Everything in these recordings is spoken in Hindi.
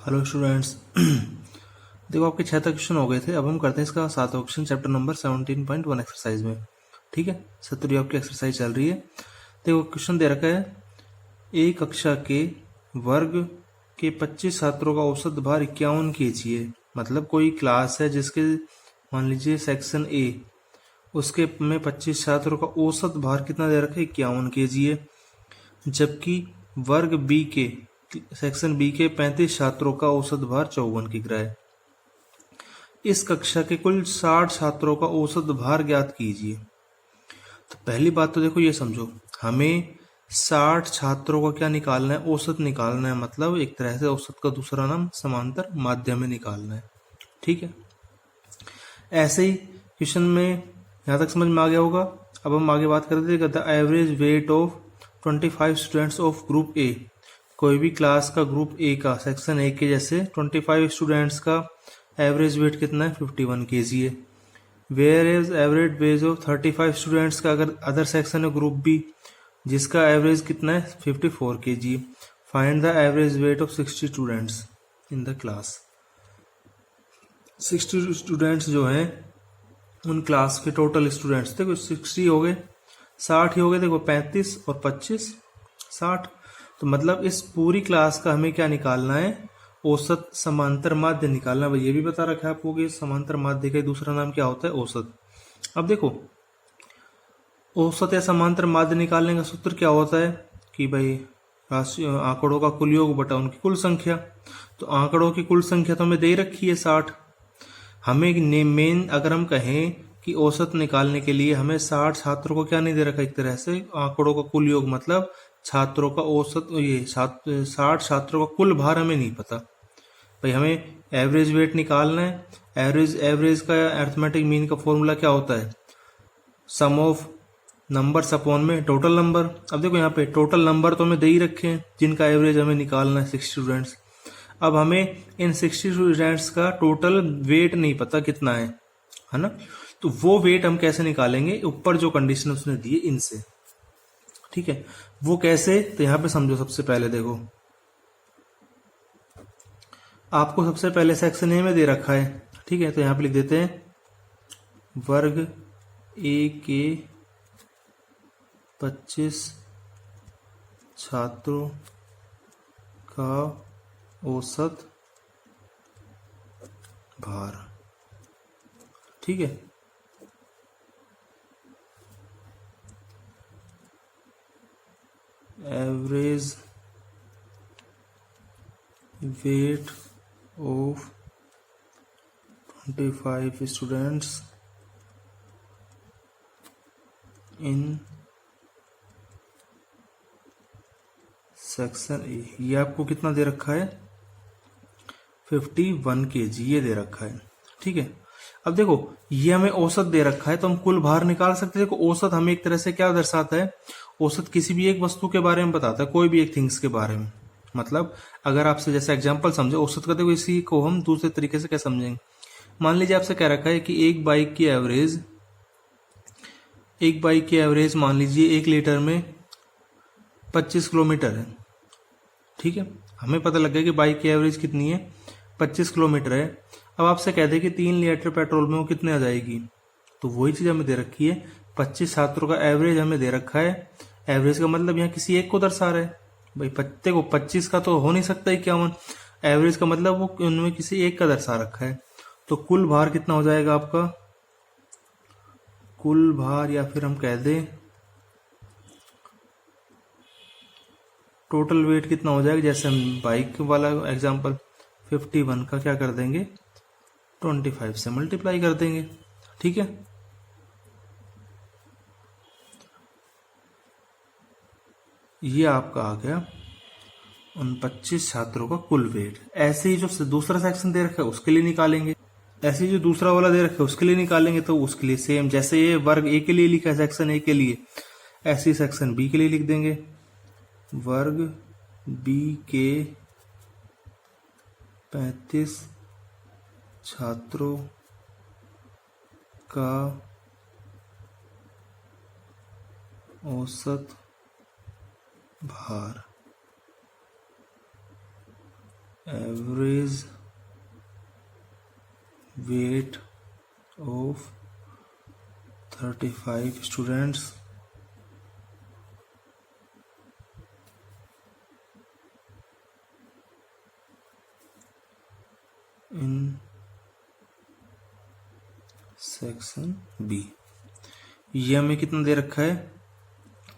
Hello students. देखो आपके 6 तक क्वेश्चन हो गए थे। अब हम करते हैं इसका 7वां क्वेश्चन चैप्टर नंबर 17.1 एक्सरसाइज में। ठीक है, 70 आपकी एक्सरसाइज चल रही है। देखो क्वेश्चन दे रखा है, एक कक्षा के वर्ग के 25 छात्रों का औसत भार 51 kg है। मतलब कोई क्लास है जिसके मान लीजिए सेक्शन ए, उसके में 25 छात्रों का औसत भार कितना दे रखा है, 51 kg है। जबकि वर्ग बी के सेक्शन बी के 35 छात्रों का औसत भार 54 किग्रा है। इस कक्षा के कुल 60 छात्रों का औसत भार ज्ञात कीजिए। तो पहली बात तो देखो ये समझो, हमें 60 छात्रों का क्या निकालना है, औसत निकालना है। मतलब एक तरह से औसत का दूसरा नाम समांतर माध्य में निकालना है। ठीक है, ऐसे ही क्वेश्चन में यहाँ तक समझ में आ गया होगा। अब हम आगे बात करते हैं, the average weight of 25 students of group A. कोई भी क्लास का ग्रुप ए का सेक्शन ए के जैसे 25 स्टूडेंट्स का एवरेज वेट कितना है, 51 kg है। Where is average weight of 35 students का अगर अदर सेक्शन है ग्रुप बी, जिसका एवरेज कितना है, 54 kg। Find the average weight of 60 students in the class. 60 students जो हैं उन क्लास के टोटल स्टूडेंट्स, देखो 60 हो गए, 60 ही हो गए। देखो 35 और 25 60। तो मतलब इस पूरी क्लास का हमें क्या निकालना है, औसत समांतर माध्य निकालना है। ये भी बता रखा है आपको कि समांतर माध्य का दूसरा नाम क्या होता है, औसत। अब देखो औसत या समांतर माध्य निकालने का सूत्र क्या होता है कि भाई राशि आंकड़ों का कुल योग बटा उनकी कुल संख्या। तो आंकड़ों की कुल संख्या तो हमें दे रखी है 60। हमें मेन अगर हम कहें कि औसत निकालने के लिए हमें 60 छात्रों को क्या नहीं दे रखा, एक तरह से आंकड़ों का कुल योग, मतलब छात्रों का औसत, ये 60 छात्रों का कुल भार हमें नहीं पता। भाई हमें एवरेज वेट निकालना है। एवरेज का अर्थमेटिक मीन का फॉर्मूला क्या होता है, सम ऑफ नंबर्स अपॉन में टोटल नंबर। अब देखो यहाँ पे टोटल नंबर तो हमें दे ही रखे हैं जिनका एवरेज हमें निकालना है, 60 स्टूडेंट्स। अब हमें इन 60 स्टूडेंट्स का टोटल वेट नहीं पता कितना है ना। तो वो वेट हम कैसे निकालेंगे, ऊपर जो कंडीशन उसने दी है इनसे। ठीक है, वो कैसे, तो यहां पे समझो। सबसे पहले देखो, आपको सबसे पहले सेक्शन ए में दे रखा है। ठीक है, तो यहां पे लिख देते हैं वर्ग ए के 25 छात्रों का औसत भार। ठीक है, average weight of 25 students in section A. ये आपको कितना दे रखा है, 51 kg ये दे रखा है। ठीक है, अब देखो ये हमें औसत दे रखा है तो हम कुल भार निकाल सकते हैं। देखो औसत हमें एक तरह से क्या दर्शाता है, औसत किसी भी एक वस्तु के बारे में बताता है, कोई भी एक थिंग्स के बारे में। मतलब अगर आपसे जैसे एग्जांपल समझे औसत का, देखो इसी को हम दूसरे तरीके से क्या समझेंगे। मान लीजिए आपसे कह रखा है कि एक बाइक की एवरेज मान लीजिए 1 लीटर में 25 किलोमीटर है। ठीक है, हमें पता लग गया कि बाइक की एवरेज कितनी है, 25 किलोमीटर है। अब आपसे कह दे कि 3 लीटर पेट्रोल में वो कितने आ जाएगी, तो वही चीज हमें दे रखी है। 25 छात्रों का एवरेज हमें दे रखा है। एवरेज का मतलब यहाँ किसी एक को दर्शा रहा है। भाई पत्ते को 25 का तो हो नहीं सकता 51। एवरेज का मतलब वो उनमें किसी एक का दर्शा रखा है। तो कुल भार कितना हो जाएगा आपका, कुल भार, या फिर हम कह दें टोटल वेट कितना हो जाएगा। जैसे हम बाइक वाला एग्जांपल 51 का क्या कर देंगे, 25 से मल्टीप्लाई कर देंगे। ठीक है, ये आपका आ गया उन 25 छात्रों का कुल वेट। ऐसे ही जो दूसरा सेक्शन दे रखा है उसके लिए निकालेंगे, ऐसे ही जो दूसरा वाला दे रखा है उसके लिए निकालेंगे। तो उसके लिए सेम, जैसे ये वर्ग ए के लिए लिखा है सेक्शन ए के लिए, ऐसे ही सेक्शन बी के लिए लिख देंगे। वर्ग बी के 35 छात्रों का औसत भार average weight of 35 students in section B. ये हमें कितना दे रखा है,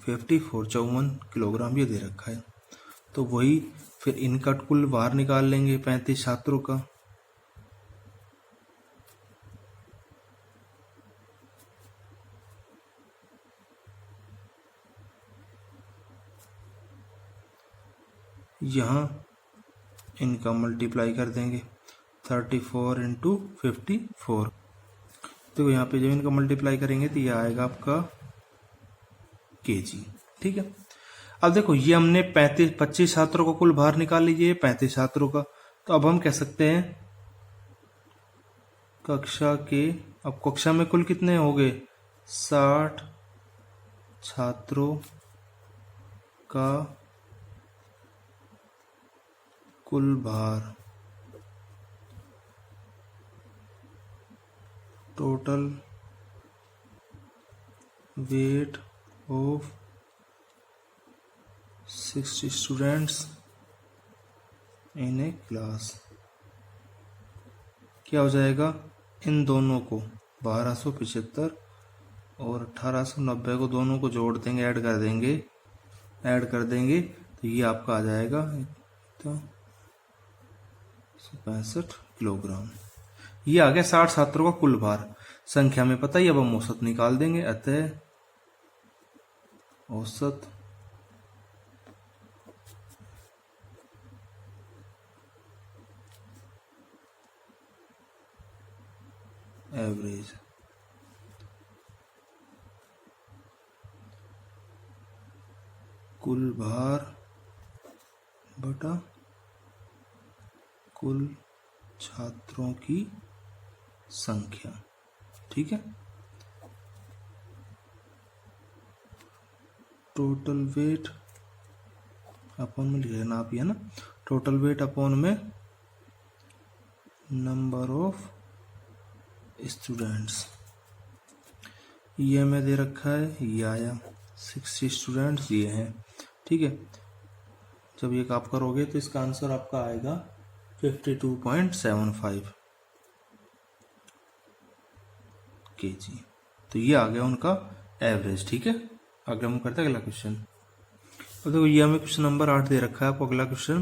54 किलोग्राम ये दे रखा है। तो वही फिर इनका कुल भार निकाल लेंगे 35 छात्रों का। यहाँ इनका मल्टीप्लाई कर देंगे 34 इंटू 54। तो यहाँ पे जब इनका मल्टीप्लाई करेंगे तो ये आएगा आपका केजी। ठीक है, अब देखो ये हमने 25 छात्रों का कुल भार निकाल लीजिए, 35 छात्रों का। तो अब हम कह सकते हैं अब कक्षा में कुल कितने हो गए, 60 छात्रों का कुल भार, total weight of 60 students in A class क्या हो जाएगा, इन दोनों को 1275 और 1890 को दोनों को जोड़ देंगे, ऐड कर देंगे तो ये आपका आ जाएगा तो 65 किलोग्राम। ये आ गया 60 छात्रों का कुल भार। संख्या में पता ही, अब हम औसत निकाल देंगे। अतः औसत एवरेज कुल भार बटा कुल छात्रों की संख्या। ठीक है, टोटल वेट अपॉन में लिख लेना आप, ये ना टोटल वेट अपॉन में नंबर ऑफ स्टूडेंट्स। ये में दे रखा है, ये आया 60 स्टूडेंट्स ये हैं। ठीक है, जब ये आप करोगे तो इसका आंसर आपका आएगा 52.75 केजी। तो ये आ गया उनका एवरेज। ठीक है, अगला हम करते हैं अगला क्वेश्चन। अब देखो ये हमें क्वेश्चन नंबर 8 दे रखा है आपको। अगला क्वेश्चन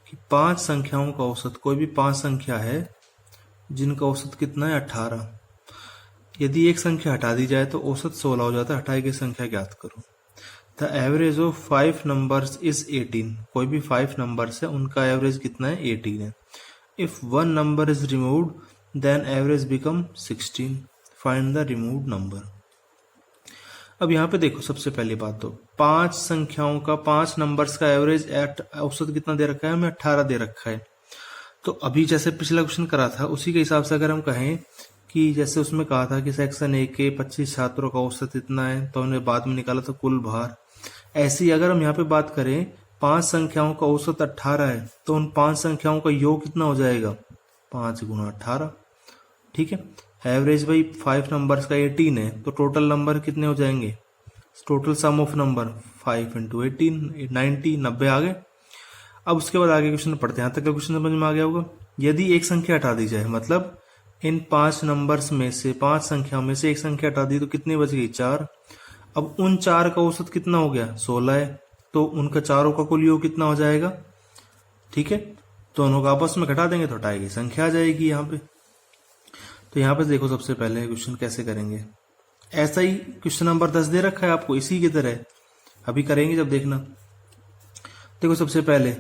कि 5 संख्याओं का औसत, कोई भी 5 संख्या है जिनका औसत कितना है 18। यदि एक संख्या हटा दी जाए तो औसत 16 हो जाता है। हटाई गई संख्या ज्ञात करो। The average of 5 numbers is 18। कोई भी 5 नंबर्स है उनका एवरेज कितना है, 18 है। If 1 number is removed then average become 16। Find the removed number. अब यहाँ पे देखो, सबसे पहली बात तो 5 संख्याओं का, 5 नंबर्स का एवरेज औसत कितना दे रखा है, हमें 18 दे रखा है। तो अभी जैसे पिछला क्वेश्चन करा था उसी के हिसाब से अगर हम कहें कि जैसे उसमें कहा था कि सेक्शन ए के 25 छात्रों का औसत इतना है, तो हमने बाद में निकाला था कुल भार। ऐसी अगर हम यहाँ पे बात करें 5 संख्याओं का औसत 18 है, तो उन 5 संख्याओं का योग कितना हो जाएगा, 5 गुना 18। ठीक है, एवरेज भाई 5 नंबर्स का 18 है, तो टोटल नंबर कितने हो जाएंगे, total sum of number 5 into 18 90 90 आ गए। अब उसके बाद आगे क्वेश्चन पढ़ते हैं। यहाँ तक का क्वेश्चन समझ में आ गया होगा। यदि एक संख्या हटा दी जाए, मतलब इन 5 नंबर्स में से, 5 संख्याओं में से एक संख्या हटा दी तो कितनी बच गई, 4। अब उन 4 का औसत कितना हो गया, 16 है, तो उनका चारों का कुल योग कितना हो जाएगा। ठीक है, दोनों का आपस में घटा देंगे तो हटाई गई संख्या आ जाएगी यहाँ पे। तो यहाँ पे देखो सबसे पहले क्वेश्चन कैसे करेंगे। ऐसा ही क्वेश्चन नंबर 10 दे रखा है आपको, इसी की तरह अभी करेंगे जब देखना। देखो सबसे पहले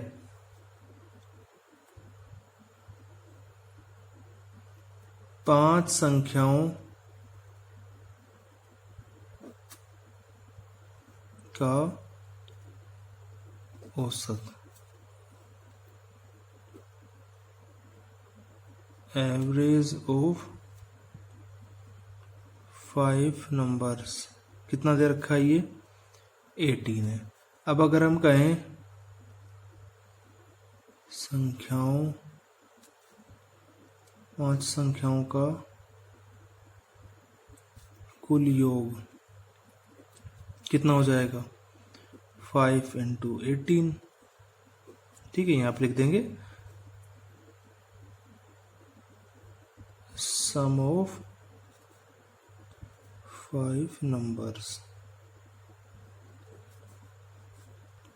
पांच संख्याओं का औसत, एवरेज ऑफ 5 नंबर्स कितना दे रखा है, ये 18 है। अब अगर हम कहें संख्याओं 5 संख्याओं का कुल योग कितना हो जाएगा 5 इंटू 18। ठीक है, यहाँ पे लिख देंगे सम ऑफ 5 नंबर्स,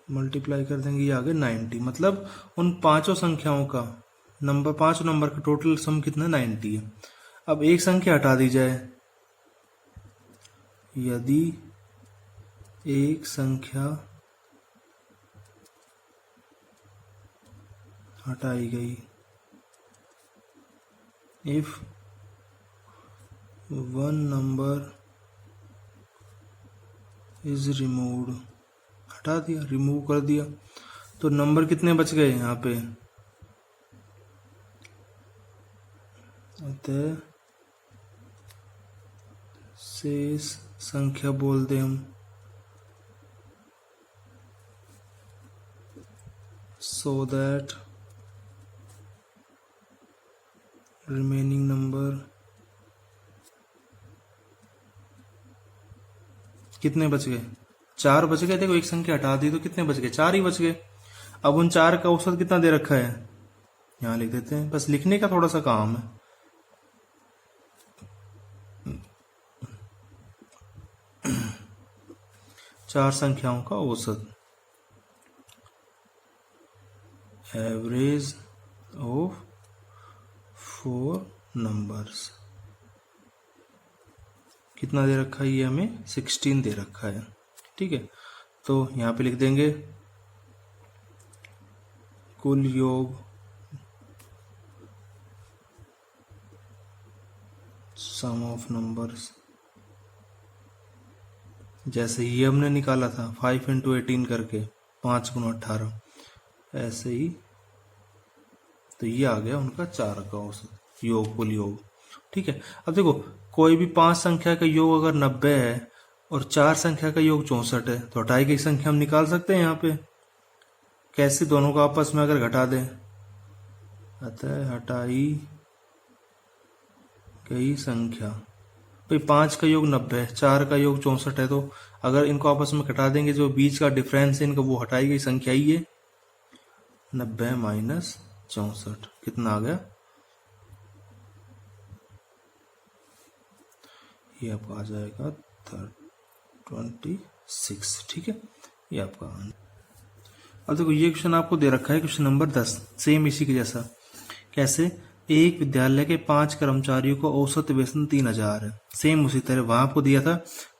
मल्टीप्लाई कर देंगे, ये आ गया 90। मतलब उन पांचों संख्याओं का पांच नंबर का टोटल सम कितना 90 है। अब एक संख्या हटा दी जाए, यदि एक संख्या हटाई गई, if one number is removed, हटा दिया, रिमूव कर दिया, तो नंबर कितने बच गए यहाँ पे, अतः शेष संख्या बोल दे हम, सो दैट रिमेनिंग नंबर कितने बच गए, 4 बच गए। देखो एक संख्या हटा दी तो कितने बच गए, 4 ही बच गए। अब उन 4 का औसत कितना दे रखा है, यहां लिख देते हैं, बस लिखने का थोड़ा सा काम है। चार संख्याओं का औसत, एवरेज ऑफ 4 नंबर्स, कितना दे रखा है, ये हमें 16 दे रखा है। ठीक है, तो यहां पे लिख देंगे कुल योग सम ऑफ नंबर्स, जैसे ये हमने निकाला था 5 इंटू 18 करके 5 गुना 18, ऐसे ही तो ये आ गया उनका 4 का औसत योग, कुल योग। ठीक है, अब देखो कोई भी 5 संख्या का योग अगर 90 है और 4 संख्या का योग 64 है, तो हटाई गई संख्या हम निकाल सकते हैं यहाँ पे, कैसे, दोनों को आपस में अगर घटा दें, अतः हटाई गई संख्या, भाई 5 का योग 90 है, 4 का योग 64 है, तो अगर इनको आपस में घटा देंगे, जो बीच का डिफरेंस है इनका, वो हटाई गई संख्या ही है। 90 माइनस 64 कितना आ गया, ये आपका आ जाएगा 26। ठीक है, ये आपका। अब देखो ये क्वेश्चन आपको दे रखा है, क्वेश्चन नंबर 10, सेम इसी के जैसा। कैसे, एक विद्यालय के 5 कर्मचारियों का औसत वेतन 3000 है, सेम उसी तरह वहां आपको दिया था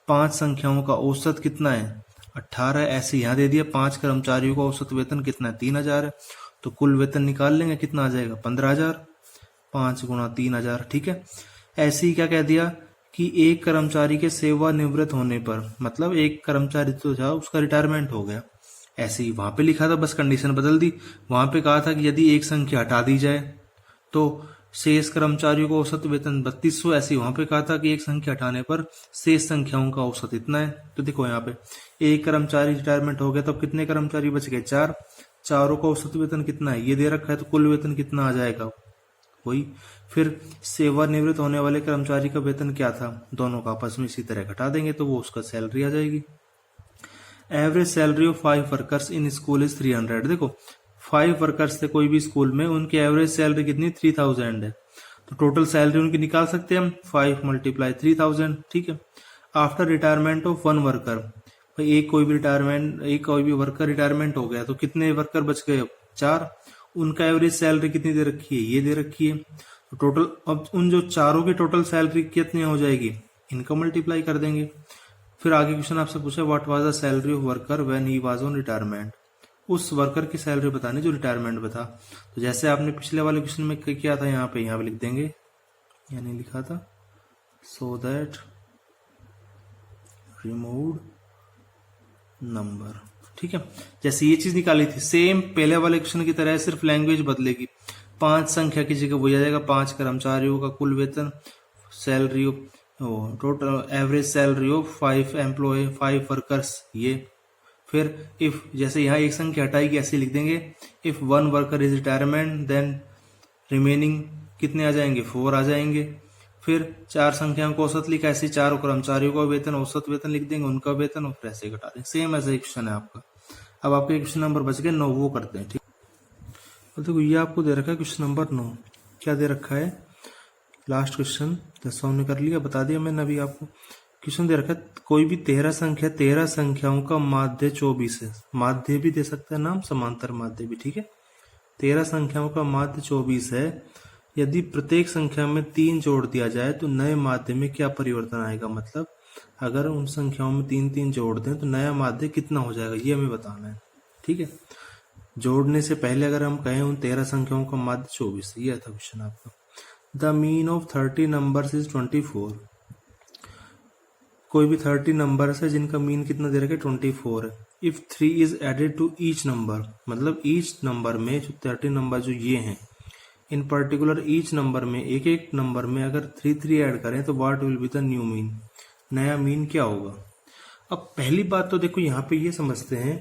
5 संख्याओं का औसत कितना है 18 है, ऐसे यहाँ दे दिया 5 कर्मचारियों का औसत वेतन कितना है 3000 है, तो कुल वेतन निकाल लेंगे, कितना आ जाएगा 15000, 5 गुणा 3000। ठीक है, ऐसे ही क्या कह दिया कि एक कर्मचारी के सेवानिवृत्त होने पर, मतलब एक कर्मचारी तो था उसका रिटायरमेंट हो गया, ऐसे ही वहां पे लिखा था, बस कंडीशन बदल दी। वहां पे कहा था कि यदि एक संख्या हटा दी जाए तो शेष कर्मचारियों को औसत वेतन 3200, ऐसे वहां पे कहा था कि एक संख्या हटाने पर शेष संख्याओं का औसत इतना है। तो देखो यहाँ पे एक कर्मचारी रिटायरमेंट हो गया, तो कितने कर्मचारी बच गए 4, चारों का औसत वेतन कितना है ये दे रखा है, तो कुल वेतन कितना आ जाएगा वही। फिर सेवानिवृत्त होने वाले कर्मचारी का वेतन क्या था, दोनों का आपस में इसी तरह घटा देंगे तो वो उसका सैलरी आ जाएगी। Average salary of 5 workers in school is 300। देखो 5 वर्कर्स थे कोई भी स्कूल में, उनकी एवरेज सैलरी कितनी 3000 है, तो टोटल सैलरी उनकी निकाल सकते हैं हम 5 मल्टीप्लाई 3000। ठीक है, आफ्टर रिटायरमेंट ऑफ 1 वर्कर, भाई एक कोई भी वर्कर रिटायरमेंट हो गया, तो कितने वर्कर बच गए अब 4, उनका एवरेज सैलरी कितनी दे रखी है ये दे रखी है, तो टोटल अब उन जो चारों की टोटल सैलरी कितनी हो जाएगी, इनका मल्टीप्लाई कर देंगे। फिर आगे क्वेश्चन आपसे पूछा what was the salary of worker when he was on retirement, उस वर्कर की सैलरी बतानी जो रिटायरमेंट में था। तो जैसे आपने पिछले वाले क्वेश्चन में किया था, यहाँ पे लिख देंगे, यानी लिखा था सो दैट रिमूव्ड नंबर। ठीक है, जैसे ये चीज निकाली थी सेम पहले वाले क्वेश्चन की तरह, सिर्फ लैंग्वेज बदलेगी, 5 संख्या की जगह वो आ जाएगा 5 कर्मचारियों का कुल वेतन, salary total average salary of 5 employ 5 workers ये, फिर इफ जैसे यहाँ एक संख्या हटाएगी ऐसे लिख देंगे, if 1 worker is retirement then remaining कितने आ जाएंगे, 4 आ जाएंगे। फिर 4 संख्याओं को औसत लिखा, ऐसे 4 कर्मचारियों का वेतन, औसत वेतन लिख देंगे, उनका वेतन, और फिर ऐसे घटा देंगे। सेम ऐसा क्वेश्चन है आपका। अब आपके क्वेश्चन नंबर बच गए 9, वो करते हैं। ठीक, तो देखो ये आपको दे रखा है क्वेश्चन नंबर 9। क्या दे रखा है, लास्ट क्वेश्चन 10 हमने कर लिया, बता दिया मैंने अभी आपको। क्वेश्चन दे रखा है कोई भी 13 संख्याओं का माध्य 24 है। माध्य भी दे सकता है नाम, समांतर माध्य भी, ठीक है। 13 संख्याओं का माध्य 24 है। यदि प्रत्येक संख्या में 3 जोड़ दिया जाए तो नए माध्य में क्या परिवर्तन आएगा। मतलब अगर उन संख्याओं में 3 जोड़ दें तो नया माध्य कितना हो जाएगा, ये हमें बताना है। ठीक है, जोड़ने से पहले अगर हम कहें उन 13 संख्याओं का माध्य 24, ये था क्वेश्चन आपका। The mean of 30 numbers is 24। कोई भी 30 नंबर्स है जिनका मीन कितना दे रखा है, 24 है। If 3 is added to each number, मतलब ईच नंबर में जो 30 नंबर जो ये हैं, इन पर्टिकुलर ईच नंबर में, एक एक नंबर में अगर 3 ऐड करें तो what will be the new mean, नया मीन क्या होगा। अब पहली बात तो देखो यहाँ पे ये समझते हैं,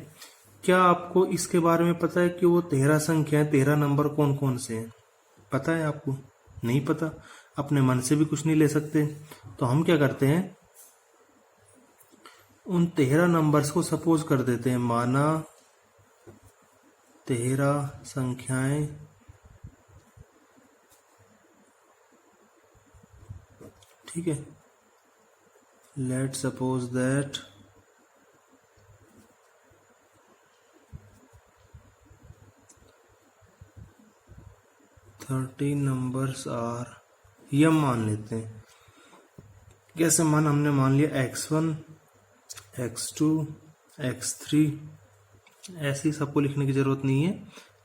क्या आपको इसके बारे में पता है कि वो 13 संख्याएं, 13 नंबर कौन कौन से हैं, पता है आपको? नहीं पता, अपने मन से भी कुछ नहीं ले सकते। तो हम क्या करते हैं, उन 13 नंबर्स को सपोज कर देते हैं, माना 13 संख्याएं ठीक है। Let suppose that 30 numbers are, ये हम मान लेते हैं। कैसे हमने मान लिया x1, x2, x3, ऐसे ही सबको लिखने की जरूरत नहीं है,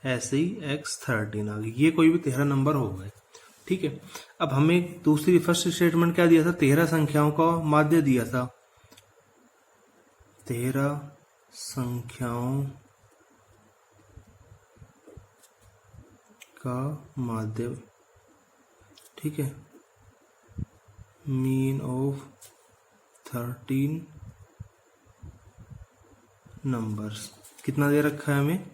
ऐसे ही x13 आ गई। ये कोई भी 13 नंबर हो गए, ठीक है। अब हमें दूसरी फर्स्ट स्टेटमेंट क्या दिया था, 13 संख्याओं का माध्य दिया था, 13 संख्याओं का माध्य, ठीक है। मीन ऑफ 13 नंबर्स कितना दे रखा है हमें,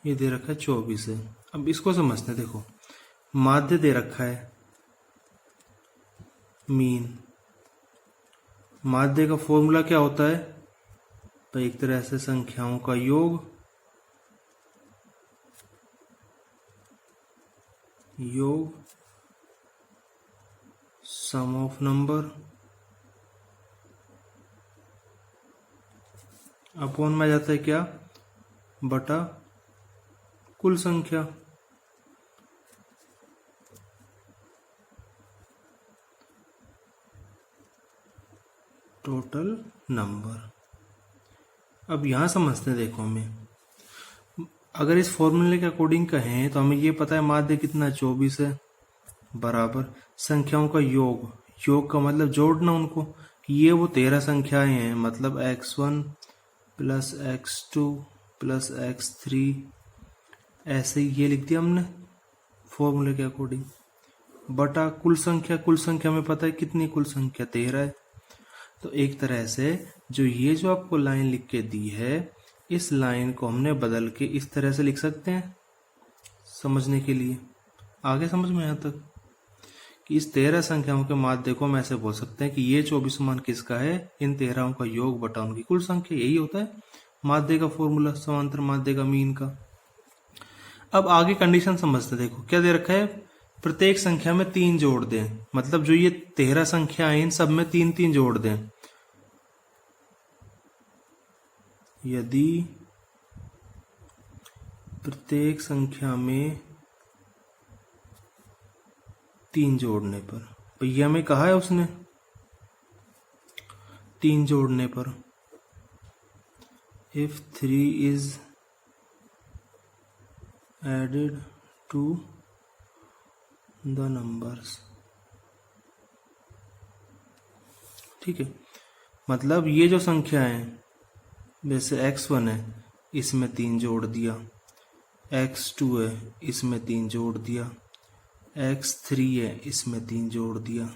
ये दे रखा है 24 है। अब इसको समझते हैं, देखो माध्य दे रखा है, मीन, माध्य का फॉर्मूला क्या होता है, तो एक तरह से संख्याओं का योग, सम ऑफ नंबर अपॉन में जाता है क्या, बटा कुल संख्या। Total number. अब यहां समझते हैं, देखो हमें अगर इस फॉर्मूले के अकॉर्डिंग कहें तो हमें ये पता है माध्य कितना 24 है, बराबर संख्याओं का योग, योग का मतलब जोड़ना उनको, ये वो 13 संख्याएं हैं, मतलब x1 plus x2 plus x3, ऐसे ही ये लिख दिया हमने फॉर्मूले के अकॉर्डिंग, बटा कुल संख्या। कुल संख्या में पता है कितनी, कुल संख्या 13 है। तो एक तरह से जो आपको लाइन लिख के दी है, इस लाइन को हमने बदल के इस तरह से लिख सकते हैं समझने के लिए। आगे समझ में यहाँ तक कि इस 13 संख्याओं के माध्य को हम ऐसे बोल सकते हैं कि ये 24 मान किसका है, इन 13 का योग बटा उनकी कुल संख्या, यही होता है माध्य का फॉर्मूला, समांतर माध्य का, मीन का। अब आगे कंडीशन समझते, देखो क्या दे रखा है, प्रत्येक संख्या में 3 जोड़ दें, मतलब जो ये 13 संख्या है इन सब में 3 जोड़ दें। यदि प्रत्येक संख्या में 3 जोड़ने पर, भैया में कहा है उसने 3 जोड़ने पर, if 3 is added to the numbers, ठीक है। मतलब ये जो संख्या है, जैसे x1 है इसमें 3 जोड़ दिया, x2 है इसमें 3 जोड़ दिया, x3 है इसमें 3 जोड़ दिया।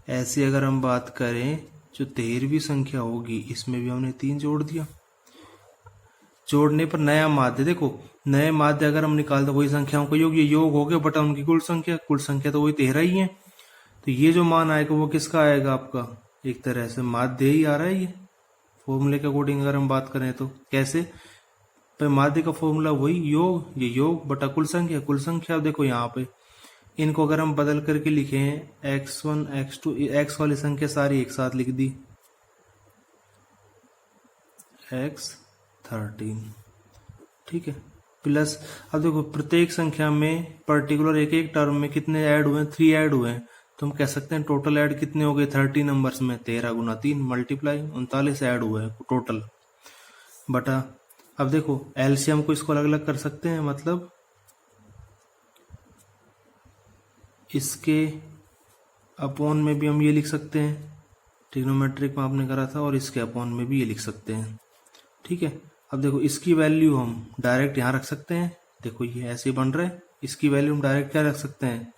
ऐसे अगर हम बात करें जो 13वीं संख्या होगी, इसमें भी हमने 3 जोड़ दिया। जोड़ने पर नया माध्य, देखो नए माध्य अगर हम निकाल दो वही संख्याओं का योग, ये योग हो गया बटा उनकी कुल संख्या तो वही 13 ही है। तो ये जो मान आएगा वो किसका आएगा, आपका एक तरह से माध्य ही आ रहा है। ये फॉर्मूले के अकॉर्डिंग अगर हम बात करें तो कैसे, पर माध्य का फॉर्मूला वही योग, ये योग बटा कुल संख्या देखो यहाँ पे इनको अगर हम बदल करके लिखे x1 x2, x वाली संख्या सारी एक साथ लिख दी x13, ठीक है, प्लस अब देखो प्रत्येक संख्या में पर्टिकुलर एक एक टर्म में कितने ऐड हुए हैं, 3 ऐड हुए हैं, तो हम कह सकते हैं टोटल ऐड कितने हो गए 30 नंबर्स में, 13 गुना 3 मल्टीप्लाई 39 ऐड हुए हैं टोटल बटा। अब देखो एलसीएम को इसको अलग अलग कर सकते हैं, मतलब इसके अपॉन में भी हम ये लिख सकते हैं, ट्रिग्नोमेट्रिक में आपने करा था, और इसके अपॉन में भी ये लिख सकते हैं, ठीक है। अब देखो इसकी वैल्यू हम डायरेक्ट यहाँ रख सकते हैं, देखो ये ऐसे बन रहा है, इसकी वैल्यू हम डायरेक्ट क्या रख सकते हैं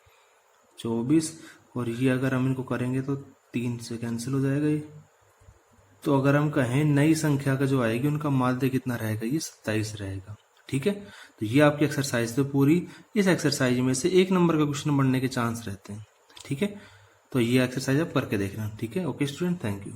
24, और ये अगर हम इनको करेंगे तो 3 से कैंसिल हो जाएगा ये। तो अगर हम कहें नई संख्या का जो आएगी उनका माध्य कितना रहेगा, ये 27 रहेगा, ठीक है। तो ये आपकी एक्सरसाइज तो पूरी, इस एक्सरसाइज में से 1 नंबर का क्वेश्चन बनने के चांस रहते हैं, ठीक है। तो ये एक्सरसाइज आप करके देखना, ठीक है। Okay student, thank you.